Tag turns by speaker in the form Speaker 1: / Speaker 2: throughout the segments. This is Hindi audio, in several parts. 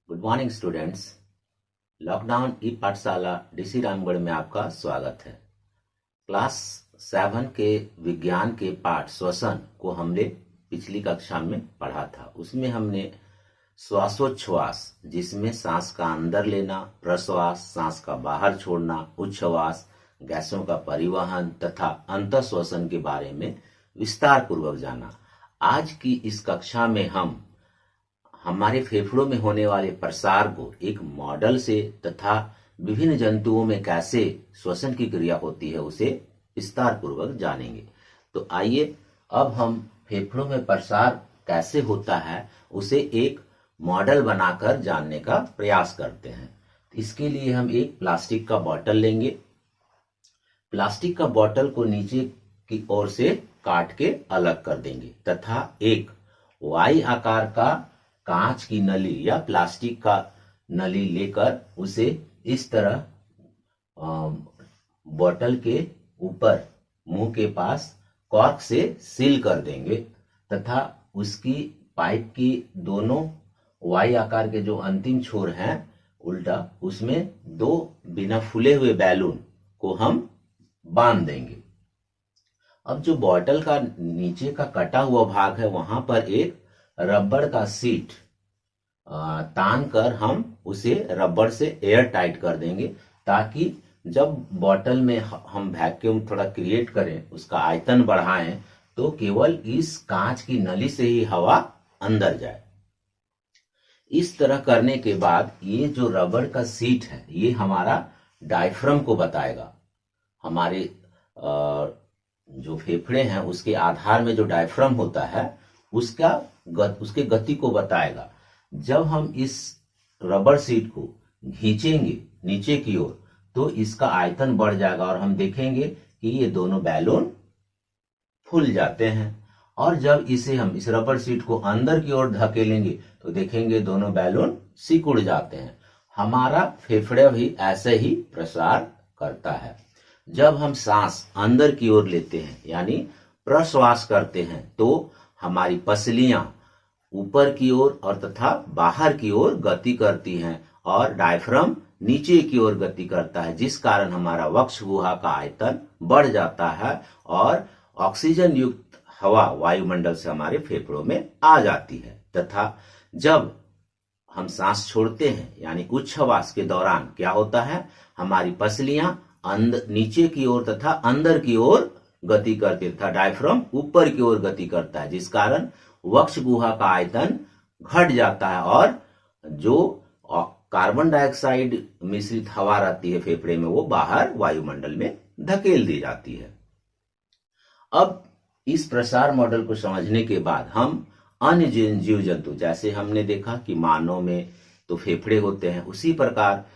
Speaker 1: Good morning students. लॉकडाउन ई पाठशाला डीसी रामगढ़ में आपका स्वागत है। क्लास 7 के विज्ञान के पाठ श्वसन को हमने पिछली कक्षा में पढ़ा था। उसमें हमने श्वासोच्छ्वास, जिसमें सांस का अंदर लेना, प्रश्वास सांस का बाहर छोड़ना, उच्छ्वास गैसों का परिवहन तथा अंतःश्वसन के बारे में विस्तार पूर्वक जाना। आज की इस कक्षा में हम हमारे फेफड़ों में होने वाले प्रसार को एक मॉडल से तथा विभिन्न जंतुओं में कैसे श्वसन की क्रिया होती है उसे विस्तार पूर्वक जानेंगे। तो आइए अब हम फेफड़ों में प्रसार कैसे होता है उसे एक मॉडल बनाकर जानने का प्रयास करते हैं। इसके लिए हम एक प्लास्टिक का बॉटल लेंगे। प्लास्टिक का बॉटल को नीचे की ओर से काट के अलग कर देंगे तथा एक वाई आकार का कांच की नली या प्लास्टिक का नली लेकर उसे इस तरह बॉटल के ऊपर मुंह के पास कॉर्क से सील कर देंगे तथा उसकी पाइप की दोनों वाई आकार के जो अंतिम छोर हैं उल्टा, उसमें दो बिना फूले हुए बैलून को हम बांध देंगे। अब जो बॉटल का नीचे का कटा हुआ भाग है वहां पर एक रबड़ का सीट तान कर हम उसे रबड़ से एयर टाइट कर देंगे, ताकि जब बॉटल में हम वैक्यूम थोड़ा क्रिएट करें, उसका आयतन बढ़ाएं, तो केवल इस कांच की नली से ही हवा अंदर जाए। इस तरह करने के बाद ये जो रबड़ का सीट है ये हमारा डायफ्राम को बताएगा। हमारे जो फेफड़े हैं उसके आधार में जो डायफ्राम होता है उसके गति को बताएगा। जब हम इस रबड़ सीट को खींचेंगे नीचे की ओर तो इसका आयतन बढ़ जाएगा और हम देखेंगे कि ये दोनों बैलून फूल जाते हैं। और जब इसे हम इस रबड़ सीट को अंदर की ओर धकेलेंगे तो देखेंगे दोनों बैलून सिकुड़ जाते हैं। हमारा फेफड़ा भी ऐसे ही प्रसार करता है। जब हम सांस अंदर की ओर लेते हैं यानी प्रश्वास करते हैं तो हमारी पसलियां ऊपर की ओर और तथा बाहर की ओर गति करती हैं और डायफ्राम नीचे की ओर गति करता है, जिस कारण हमारा वक्ष गुहा का आयतन बढ़ जाता है और ऑक्सीजन युक्त हवा वायुमंडल से हमारे फेफड़ों में आ जाती है। तथा जब हम सांस छोड़ते हैं यानी उच्छ्वास के दौरान क्या होता है, हमारी पसलियां नीचे की ओर तथा अंदर की ओर गति करती तथा डायफ्राम ऊपर की ओर गति करता है, जिस कारण वक्ष गुहा का आयतन घट जाता है और जो कार्बन डाइऑक्साइड मिश्रित हवा रहती है फेफड़े में वो बाहर वायुमंडल में धकेल दी जाती है। अब इस प्रसार मॉडल को समझने के बाद हम अन्य जीव जंतु, जैसे हमने देखा कि मानव में तो फेफड़े होते हैं, उसी प्रकार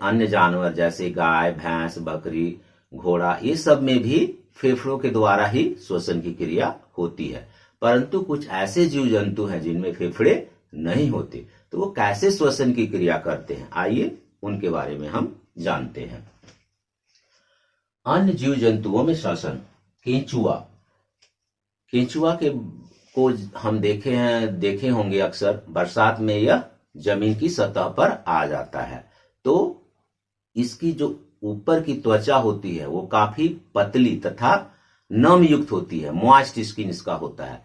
Speaker 1: अन्य जानवर जैसे गाय, भैंस, बकरी, घोड़ा, ये सब में भी फेफड़ों के द्वारा ही श्वसन की क्रिया होती है। परंतु कुछ ऐसे जीव जंतु हैं जिनमें फेफड़े नहीं होते, तो वो कैसे श्वसन की क्रिया करते हैं, आइए उनके बारे में हम जानते हैं। अन्य जीव जंतुओं में श्वसन, केंचुआ को हम देखे होंगे अक्सर बरसात में यह जमीन की सतह पर आ जाता है। तो इसकी जो ऊपर की त्वचा होती है वो काफी पतली तथा नम युक्त होती है, मॉइस्ट स्किन इसका होता है।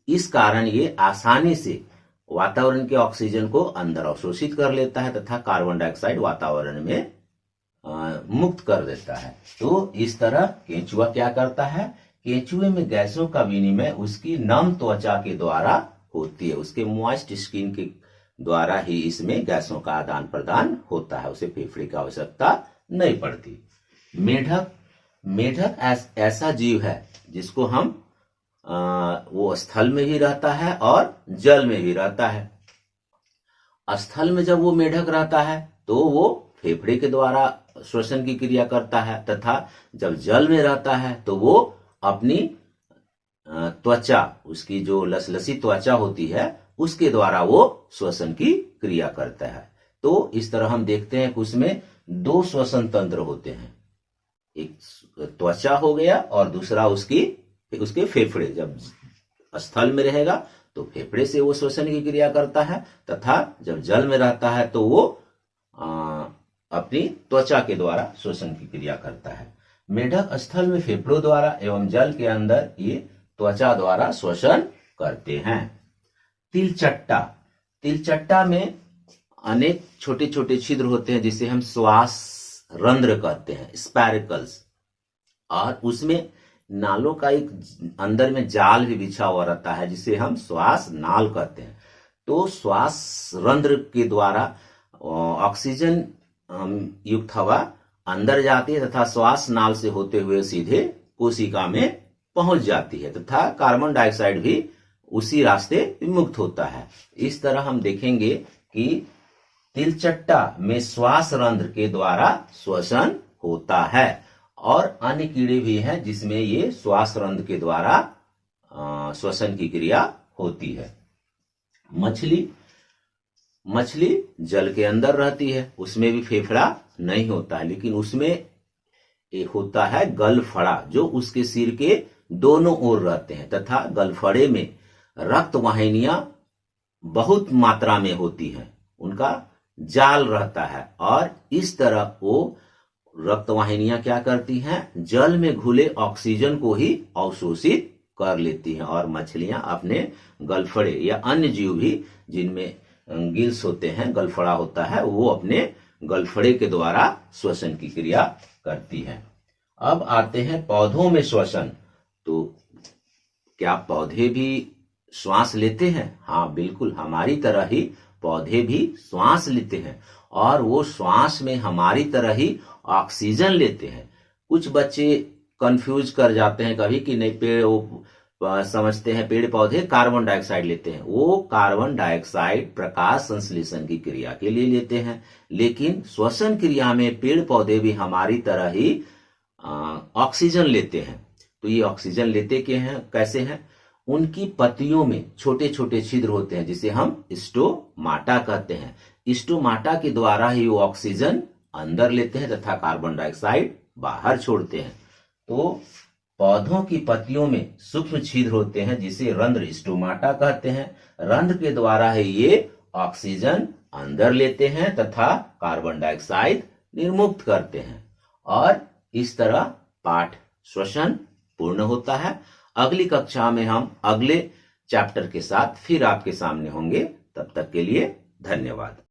Speaker 1: इस कारण ये आसानी से वातावरण के ऑक्सीजन को अंदर अवशोषित कर लेता है तथा कार्बन डाइऑक्साइड वातावरण में मुक्त कर देता है। तो इस तरह केंचुआ क्या करता है, केंचुए में गैसों का विनिमय उसकी नम त्वचा के द्वारा होती है, उसके मॉइस्ट स्किन के द्वारा ही इसमें गैसों का आदान प्रदान होता है, उसे फेफड़े की आवश्यकता नहीं पड़ती। मेढक ऐसा जीव है जिसको हम वो स्थल में भी रहता है और जल में भी रहता है। स्थल में जब वो मेढक रहता है तो वो फेफड़े के द्वारा श्वसन की क्रिया करता है तथा जब जल में रहता है तो वो अपनी त्वचा, उसकी जो लसलसी त्वचा होती है उसके द्वारा वो श्वसन की क्रिया करता है। तो इस तरह हम देखते हैं कि उसमें दो श्वसन तंत्र होते हैं, एक त्वचा हो गया और दूसरा उसके फेफड़े। जब स्थल में रहेगा तो फेफड़े से वो श्वसन की क्रिया करता है, तथा जब जल में रहता है तो वो अपनी त्वचा के द्वारा श्वसन की क्रिया करता है। मेढक स्थल में फेफड़ों द्वारा एवं जल के अंदर ये त्वचा द्वारा श्वसन करते हैं। तिलचट्टा, तिलचट्टा में अनेक छोटे छोटे छिद्र होते हैं जिसे हम श्वास रंध्र कहते हैं, स्पैरिकल्स, और उसमें नालों का एक अंदर में जाल भी बिछा हुआ रहता है जिसे हम श्वास नाल कहते हैं। तो श्वास रंध्र के द्वारा ऑक्सीजन युक्त हवा अंदर जाती है तथा श्वास नाल से होते हुए सीधे कोशिका में पहुंच जाती है तथा कार्बन डाइऑक्साइड भी उसी रास्ते मुक्त होता है। इस तरह हम देखेंगे कि तिलचट्टा में श्वास रंध्र के द्वारा श्वसन होता है, और अन्य कीड़े भी हैं जिसमें ये श्वास रंध्र के द्वारा श्वसन की क्रिया होती है। मछली, मछली जल के अंदर रहती है, उसमें भी फेफड़ा नहीं होता है, लेकिन उसमें एक होता है गलफड़ा जो उसके सिर के दोनों ओर रहते हैं तथा गलफड़े में रक्त वाहिनियां बहुत मात्रा में होती हैं, उनका जाल रहता है, और इस तरह वो रक्त वाहिनियां क्या करती हैं, जल में घुले ऑक्सीजन को ही अवशोषित कर लेती हैं, और मछलियां अपने गलफड़े या अन्य जीव भी जिनमें गिल्स होते हैं, गलफड़ा होता है, वो अपने गलफड़े के द्वारा श्वसन की क्रिया करती है। अब आते हैं पौधों में श्वसन। तो क्या पौधे भी श्वास लेते हैं? हाँ बिल्कुल, हमारी तरह ही पौधे भी श्वास लेते हैं, और वो श्वास में हमारी तरह ही ऑक्सीजन लेते हैं। कुछ बच्चे कंफ्यूज कर जाते हैं कभी कि नहीं, पेड़ वो समझते हैं पेड़ पौधे कार्बन डाइऑक्साइड लेते हैं। वो कार्बन डाइऑक्साइड प्रकाश संश्लेषण की क्रिया के लिए लेते हैं, लेकिन श्वसन क्रिया में पेड़ पौधे भी हमारी तरह ही ऑक्सीजन लेते हैं। तो ये ऑक्सीजन लेते कैसे हैं? उनकी पत्तियों में छोटे छोटे छिद्र होते हैं जिसे हम स्टोमाटा कहते हैं। स्टोमाटा के द्वारा ही वो ऑक्सीजन अंदर लेते हैं तथा कार्बन डाइऑक्साइड बाहर छोड़ते हैं। तो पौधों की पत्तियों में सूक्ष्म छिद्र होते हैं जिसे रंध्र स्टोमाटा कहते हैं। रंध्र के द्वारा ही ये ऑक्सीजन अंदर लेते हैं तथा कार्बन डाइऑक्साइड निर्मुक्त करते हैं, और इस तरह पाठ श्वसन पूर्ण होता है। अगली कक्षा में हम अगले चैप्टर के साथ फिर आपके सामने होंगे। तब तक के लिए धन्यवाद।